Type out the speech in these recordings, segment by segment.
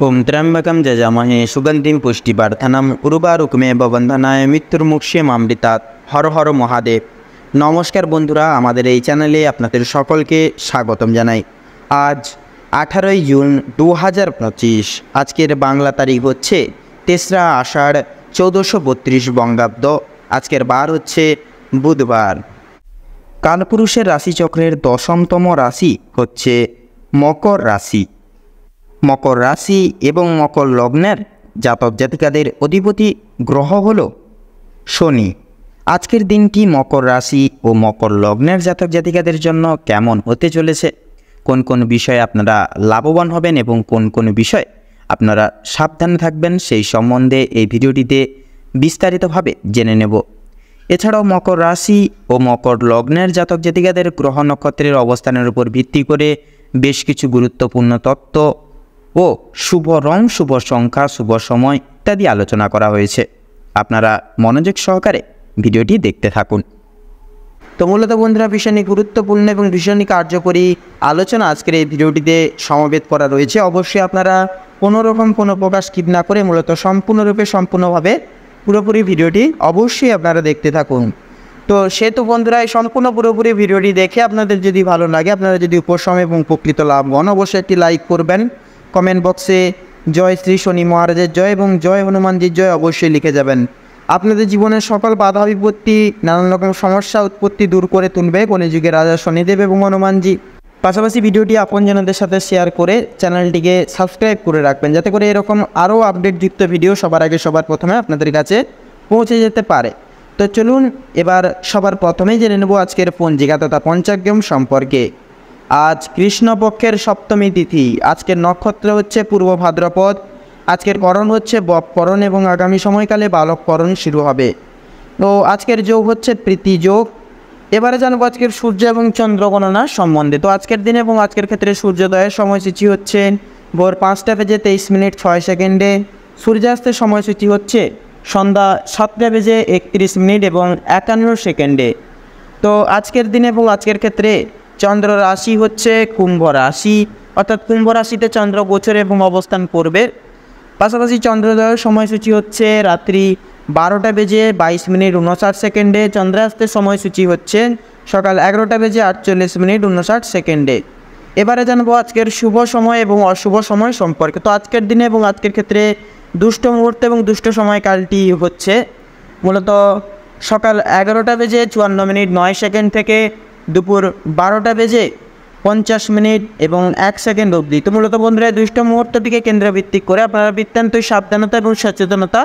ওম ত্র্যম্বকম যজামহে সুগন্ধিম পুষ্টিবর্ধনম উর্বারুকমেব বন্ধনায় মৃত্যুর্মুক্ষীয়মামৃতাৎ। হর হর মহাদেব। নমস্কার বন্ধুরা, আমাদের এই চ্যানেলে আপনাদের সকলকে স্বাগতম জানাই। আজ 18ই জুন 2025। আজকের বাংলা তারিখ হচ্ছে 3রা আষাঢ় 1432 বঙ্গাব্দ। আজকের বার হচ্ছে বুধবার। কালপুরুষের রাশিচক্রের 10তম রাশি হচ্ছে মকর রাশি। মকর রাশি এবং মকর লগ্নের জাতক জাতিকাদের অধিপতি গ্রহ হল শনি। আজকের দিনটি মকর রাশি ও মকর লগ্নের জাতক জাতিকাদের জন্য কেমন হতে চলেছে, কোন কোন বিষয়ে আপনারা লাভবান হবেন এবং কোন কোন বিষয়ে আপনারা সাবধানে থাকবেন, সেই সম্বন্ধে এই ভিডিওটিতে বিস্তারিতভাবে জেনে নেব। এছাড়াও মকর রাশি ও মকর লগ্নের জাতক জাতিকাদের গ্রহ নক্ষত্রের অবস্থানের উপর ভিত্তি করে বেশ কিছু গুরুত্বপূর্ণ তত্ত্ব ও শুভ রং, শুভ সংখ্যা, শুভ সময় ইত্যাদি আলোচনা করা হয়েছে। আপনারা মনোযোগ সহকারে ভিডিওটি দেখতে থাকুন। তো মূলত বন্ধুরা, ভীষণই গুরুত্বপূর্ণ এবং ভীষণই কার্যকরী আলোচনা আজকের এই ভিডিওটিতে সমবেত করা রয়েছে। অবশ্যই আপনারা কোনোরকম কোনো প্রকাশ স্কিপ না করে মূলত সম্পূর্ণভাবে পুরোপুরি ভিডিওটি অবশ্যই আপনারা দেখতে থাকুন। তো সেহেতু বন্ধুরা, এই সম্পূর্ণ পুরোপুরি ভিডিওটি দেখে আপনাদের যদি ভালো লাগে, আপনারা যদি উপশম এবং উপকৃত লাভ হন, অবশ্যই একটি লাইক করবেন। কমেন্ট বক্সে জয় শ্রী শনি মহারাজের জয় এবং জয় হনুমানজির জয় অবশ্যই লিখে যাবেন। আপনাদের জীবনের সকল বাধা বিপত্তি, নানান রকম সমস্যা উৎপত্তি দূর করে তুলবে কলিযুগের রাজা শনিদেব এবং হনুমানজি। পাশাপাশি ভিডিওটি আপনজনদের সাথে শেয়ার করে চ্যানেলটিকে সাবস্ক্রাইব করে রাখবেন, যাতে করে এরকম আরও আপডেটযুক্ত ভিডিও সবার আগে সবার প্রথমে আপনাদের কাছে পৌঁছে যেতে পারে। তো চলুন এবার সবার প্রথমেই জেনে নেব আজকের পঞ্জিকা তথা পঞ্চাগ্রাম সম্পর্কে। আজ কৃষ্ণপক্ষের সপ্তমী তিথি। আজকের নক্ষত্র হচ্ছে পূর্ব ভাদ্রপদ। আজকের করণ হচ্ছে বপকরণ এবং আগামী সময়কালে বালককরণ শুরু হবে। তো আজকের যোগ হচ্ছে প্রীতি যোগ। এবারে জানবো আজকের সূর্য এবং চন্দ্র গণনা সম্বন্ধে। তো আজকের দিনে এবং আজকের ক্ষেত্রে সূর্যোদয়ের সময়সূচি হচ্ছে ভোর 5:23 সূর্যাস্তের সময়সূচি হচ্ছে সন্ধ্যা 7:31 এবং 51 তো আজকের দিনে এবং আজকের ক্ষেত্রে চন্দ্র রাশি হচ্ছে কুম্ভ রাশি, অর্থাৎ কুম্ভ রাশিতে চন্দ্র গোচর এবং অবস্থান করবে। পাশাপাশি চন্দ্রোদয়ের সময়সূচি হচ্ছে রাত্রি 12:22 চন্দ্রাস্তের সময়সূচি হচ্ছে সকাল 11:48 এবারে জানবো আজকের শুভ সময় এবং অশুভ সময় সম্পর্কে। তো আজকের দিনে এবং আজকের ক্ষেত্রে দুষ্ট মুহূর্ত এবং দুষ্ট সময়কালটি হচ্ছে মূলত সকাল 11:54 থেকে দুপুর 12:50 এবং 1 অবধি। তো মূলত বন্ধুরা, দুষ্ট মুহূর্তটিকে কেন্দ্রভিত্তিক করে আপনারা বৃত্তান্তই সাবধানতা এবং সচেতনতা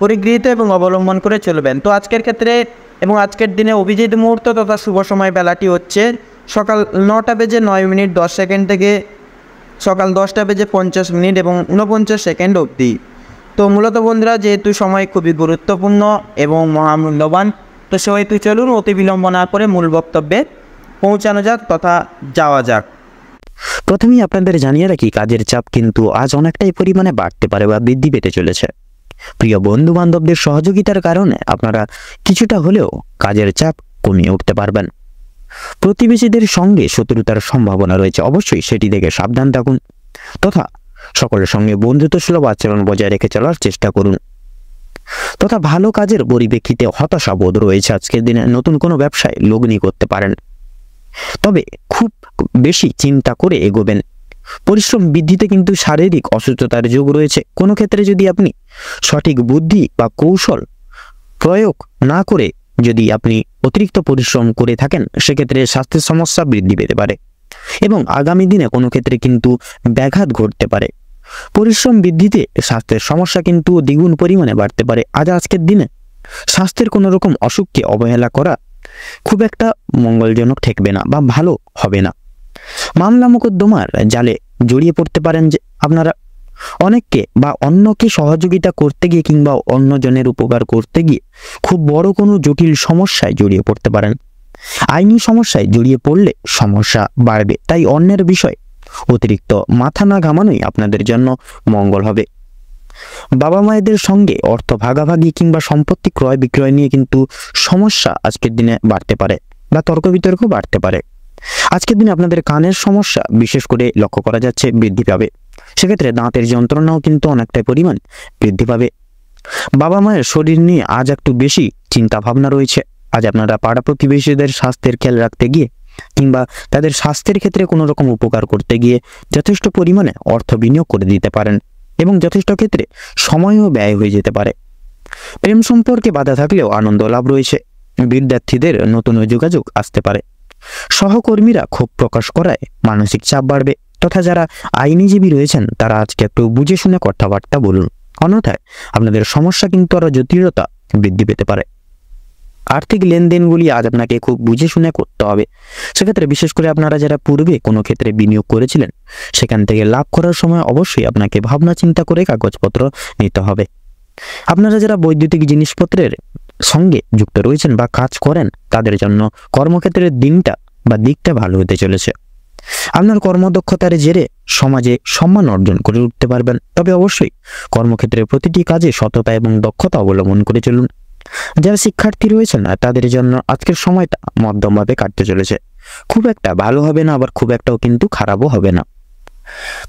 পরিগৃহীত এবং অবলম্বন করে চলবেন। তো আজকের ক্ষেত্রে এবং আজকের দিনে অভিজিৎ মুহূর্ত তথা শুভ সময় বেলাটি হচ্ছে সকাল 9:09 থেকে সকাল 10:50 এবং 49 অবধি। তো মূলত বন্ধুরা, যেহেতু সময় খুবই গুরুত্বপূর্ণ এবং মহামূল্যবান, তো সেহেতু চলুন অতি বিলম্ব না করে মূল বক্তব্যে পৌঁছানো যাক তথা যাওয়া যাক। প্রথমেই আপনাদের জানিয়ে রাখি, কাজের চাপ কিন্তু আজ অনেকটাই পরিমাণে বাড়তে পারে বা বৃদ্ধি পেতে চলেছে। প্রিয় বন্ধু বান্ধবদের সহযোগিতার কারণে আপনারা কিছুটা হলেও কাজের চাপ কমিয়ে উঠতে পারবেন। প্রতিবেশীদের সঙ্গে শত্রুতার সম্ভাবনা রয়েছে, অবশ্যই সেটি থেকে সাবধান থাকুন তথা সকলের সঙ্গে বন্ধুত্বসুলভ আচরণ বজায় রেখে চলার চেষ্টা করুন। তথা ভালো কাজের পরিপ্রেক্ষিতে হতাশাবোধ রয়েছে। আজকের দিনে নতুন কোনো ব্যবসায় লগ্নি করতে পারেন, তবে খুব বেশি চিন্তা করে এগোবেন। পরিশ্রম বৃদ্ধিতে কিন্তু শারীরিক অসুস্থতার যোগ রয়েছে। কোনো ক্ষেত্রে যদি আপনি সঠিক বুদ্ধি বা কৌশল প্রয়োগ না করে যদি আপনি অতিরিক্ত পরিশ্রম করে থাকেন, সেক্ষেত্রে স্বাস্থ্যের সমস্যা বৃদ্ধি পেতে পারে এবং আগামী দিনে কোনো ক্ষেত্রে কিন্তু ব্যাঘাত ঘটতে পারে। পরিশ্রম বৃদ্ধিতে স্বাস্থ্যের সমস্যা কিন্তু দ্বিগুণ পরিমাণে বাড়তে পারে। আজকের দিনে স্বাস্থ্যের কোনো রকম অসুখকে অবহেলা করা খুব একটা মঙ্গলজনক ঠেকবে না বা ভালো হবে না। মামলা মোকদ্দমার জালে জড়িয়ে পড়তে পারেন যে আপনারা। অনেককে বা অন্যকে সহযোগিতা করতে গিয়ে কিংবা অন্যজনের উপকার করতে গিয়ে খুব বড় কোনো জটিল সমস্যায় জড়িয়ে পড়তে পারেন। আইনি সমস্যায় জড়িয়ে পড়লে সমস্যা বাড়বে, তাই অন্যের বিষয় অতিরিক্ত মাথা না ঘামানোই আপনাদের জন্য মঙ্গল হবে। বাবা মায়েদের সঙ্গে অর্থ ভাগাভাগি কিংবা সম্পত্তি ক্রয় বিক্রয় নিয়ে কিন্তু সমস্যা আজকের দিনে বাড়তে পারে বা তর্ক বিতর্ক বাড়তে পারে। আজকের দিনে আপনাদের কানের সমস্যা বিশেষ করে লক্ষ্য করা যাচ্ছে বৃদ্ধি পাবে। সেক্ষেত্রে দাঁতের যন্ত্রণাও কিন্তু অনেকটাই পরিমাণ বৃদ্ধি পাবে। বাবা মায়ের শরীর নিয়ে আজ একটু বেশি চিন্তা ভাবনা রয়েছে। আজ আপনারা পাড়া প্রতিবেশীদের স্বাস্থ্যের খেয়াল রাখতে গিয়ে কিংবা তাদের স্বাস্থ্যের ক্ষেত্রে কোনো রকম উপকার করতে গিয়ে যথেষ্ট পরিমাণে অর্থ বিনিয়োগ করে দিতে পারেন এবং যথেষ্ট ক্ষেত্রে সময়ও ব্যয় হয়ে যেতে পারে। প্রেম সম্পর্কে বাধা থাকলেও আনন্দ লাভ রয়েছে। বিদ্যার্থীদের নতুন যোগাযোগ আসতে পারে। সহকর্মীরা ক্ষোভ প্রকাশ করায় মানসিক চাপ বাড়বে, তথা যারা আইনজীবী রয়েছেন তারা আজকে একটু বুঝে শুনে কথাবার্তা বলুন, অন্যথায় আপনাদের সমস্যা কিন্তু আরো জটিলতা বৃদ্ধি পেতে পারে। আর্থিক লেনদেনগুলি আজ আপনাকে খুব বুঝে শুনে করতে হবে। সেক্ষেত্রে বিশেষ করে আপনারা যারা পূর্বে কোনো ক্ষেত্রে বিনিয়োগ করেছিলেন সেখান থেকে লাভ করার সময় অবশ্যই আপনাকে ভাবনা চিন্তা করে কাগজপত্র নিতে হবে। আপনারা যারা বৈদ্যুতিক জিনিসপত্রের সঙ্গে যুক্ত রয়েছেন বা কাজ করেন তাদের জন্য কর্মক্ষেত্রের দিকটা ভালো হতে চলেছে। আপনার কর্মদক্ষতার জেরে সমাজে সম্মান অর্জন করে উঠতে পারবেন। তবে অবশ্যই কর্মক্ষেত্রের প্রতিটি কাজে সততা এবং দক্ষতা অবলম্বন করে চলুন। যারা শিক্ষার্থী রয়েছেন তাদের জন্য আজকের সময়টা মধ্যমভাবে কাটতে চলেছে। খুব একটা ভালো হবে না, আবার খুব একটাও কিন্তু খারাপও হবে না।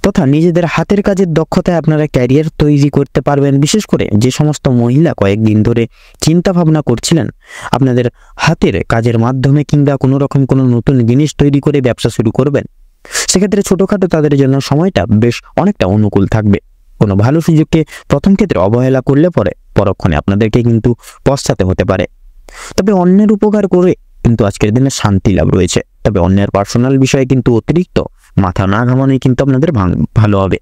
তথা নিজেদের হাতের কাজের দক্ষতায় আপনারা ক্যারিয়ার তৈরি করতে পারবেন। বিশেষ করে যে সমস্ত মহিলা কয়েকদিন ধরে চিন্তা ভাবনা করছিলেন আপনাদের হাতের কাজের মাধ্যমে কিংবা কোনো নতুন জিনিস তৈরি করে ব্যবসা শুরু করবেন, সেক্ষেত্রে ছোটখাটো তাদের জন্য সময়টা বেশ অনেকটা অনুকূল থাকবে। কোনো ভালো সুযোগকে প্রথম ক্ষেত্রে অবহেলা করলে পরে পরক্ষণে আপনাদেরকে কিন্তু পশ্চাতে হতে পারে। তবে অন্যের উপকার করে কিন্তু আজকের দিনে শান্তি লাভ রয়েছে। তবে অন্যের পার্সোনাল বিষয়ে কিন্তু অতিরিক্ত মাথা না ঘামানোই কিন্তু আপনাদের ভালো হবে।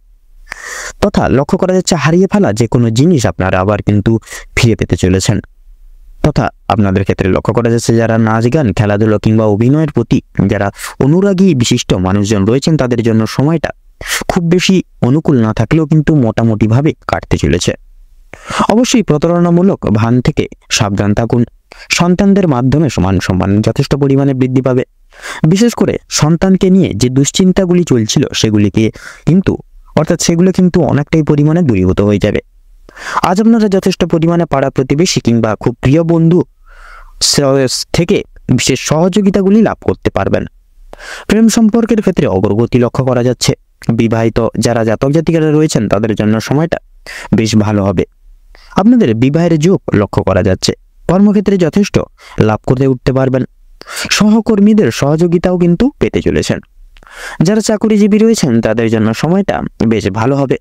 তথা লক্ষ্য করা যাচ্ছে হারিয়ে ফেলা যে কোনো জিনিস আপনারা আবার কিন্তু ফিরে পেতে চলেছেন। তথা আপনাদের ক্ষেত্রে লক্ষ্য করা যাচ্ছে যারা নাচ গান, খেলাধুলো কিংবা অভিনয়ের প্রতি যারা অনুরাগী বিশিষ্ট মানুষজন রয়েছেন তাদের জন্য সময়টা খুব বেশি অনুকূল না থাকলেও কিন্তু মোটামুটিভাবে কাটতে চলেছে। অবশ্যই প্রতারণামূলক ভান থেকে সাবধান থাকুন। সন্তানদের মাধ্যমে মান সম্মান যথেষ্ট পরিমাণে বৃদ্ধি পাবে। বিশেষ করে সন্তানকে নিয়ে যে দুশ্চিন্তাগুলি চলছিল সেগুলো কিন্তু অনেকটাই পরিমাণে দূরীভূত হয়ে যাবে। আজ আপনারা যথেষ্ট পরিমাণে পাড়া প্রতিবেশী কিংবা খুব প্রিয় বন্ধু থেকে বিশেষ সহযোগিতাগুলি লাভ করতে পারবেন। প্রেম সম্পর্কের ক্ষেত্রে অগ্রগতি লক্ষ্য করা যাচ্ছে। বিবাহিত যারা জাতক জাতিকারা রয়েছেন তাদের জন্য সময়টা বেশ ভালো হবে। আপনাদের বিবাহের যোগ লক্ষ্য করা যাচ্ছে। কর্মক্ষেত্রে যথেষ্ট লাভ করতে উঠতে পারবেন। সহকর্মীদের সহযোগিতাও কিন্তু পেতে চলেছেন। যারা চাকরিজীবী রয়েছেন তাদের জন্য সময়টা বেশ ভালো হবে।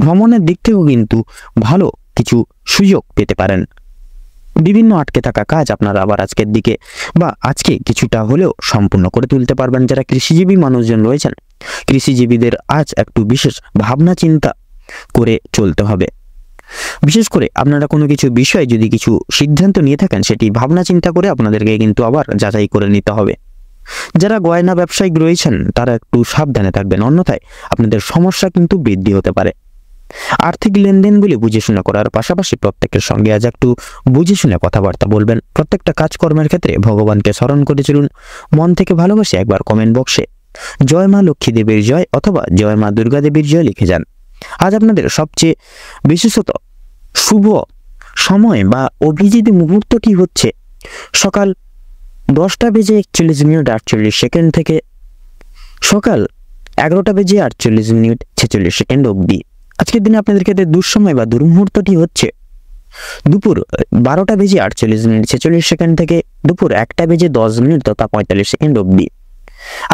ভ্রমণের দিক থেকেও কিন্তু ভালো কিছু সুযোগ পেতে পারেন। বিভিন্ন আটকে থাকা কাজ আপনারা আবার আজকে কিছুটা হলেও সম্পূর্ণ করে তুলতে পারবেন। যারা কৃষিজীবী মানুষজন রয়েছেন কৃষিজীবীদের আজ একটু বিশেষ ভাবনা চিন্তা করে চলতে হবে। বিশেষ করে আপনারা কোনো কিছু বিষয়ে যদি কিছু সিদ্ধান্ত নিয়ে থাকেন সেটি ভাবনা চিন্তা করে আপনাদেরকে কিন্তু আবার যাচাই করে নিতে হবে। যারা গয়না ব্যবসায়িক রয়েছেন তারা একটু সাবধানে থাকবেন, অন্যথায় আপনাদের সমস্যা কিন্তু বৃদ্ধি হতে পারে। আর্থিক লেনদেনগুলি বুঝে শুনে করার পাশাপাশি প্রত্যেকের সঙ্গে আজ একটু বুঝে শুনে কথাবার্তা বলবেন। প্রত্যেকটা কাজকর্মের ক্ষেত্রে ভগবানকে স্মরণ করে চলুন। মন থেকে ভালোবাসে একবার কমেন্ট বক্সে জয় মা লক্ষ্মী দেবীর জয় অথবা জয় মা দুর্গা দেবীর জয় লিখে যান। আজ আপনাদের সবচেয়ে বিশেষত শুভ সময় বা অভিজিৎ মুহূর্তটি হচ্ছে সকাল 10:41 থেকে সকাল 11:48 অবধি। আজকের দিনে আপনাদের ক্ষেত্রে দুঃসময় বা দুর্মুহূর্তটি হচ্ছে দুপুর 12:48 থেকে দুপুর 1:10 তথা 45 অবধি।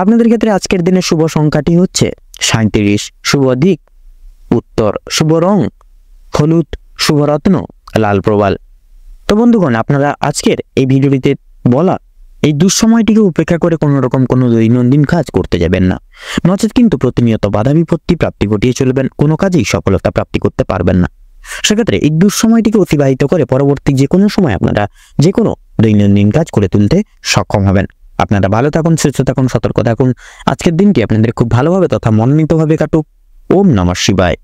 আপনাদের ক্ষেত্রে আজকের দিনে শুভ সংখ্যাটি হচ্ছে 37, শুভ দিক উত্তর, শুভ রং হলুদ, শুভ রত্ন লাল প্রবাল। তো বন্ধুগণ, আপনারা আজকের এই ভিডিওটিতে বলা এই দুঃসময়টিকে উপেক্ষা করে কোনো দৈনন্দিন কাজ করতে যাবেন না, নচেত কিন্তু প্রতিনিয়ত বাধা বিপত্তি প্রাপ্তি ঘটিয়ে চলবেন, কোনো কাজেই সফলতা প্রাপ্তি করতে পারবেন না। সেক্ষেত্রে এই দুঃসময়টিকে অতিবাহিত করে পরবর্তী যে কোনো সময় আপনারা যে কোনো দৈনন্দিন কাজ করে তুলতে সক্ষম হবেন। আপনারা ভালো থাকুন, সুস্থ থাকুন, সতর্ক থাকুন। আজকের দিনটি আপনাদের খুব ভালোভাবে তথা মনোনীতভাবে কাটুক। ওম নমঃ শিবায়।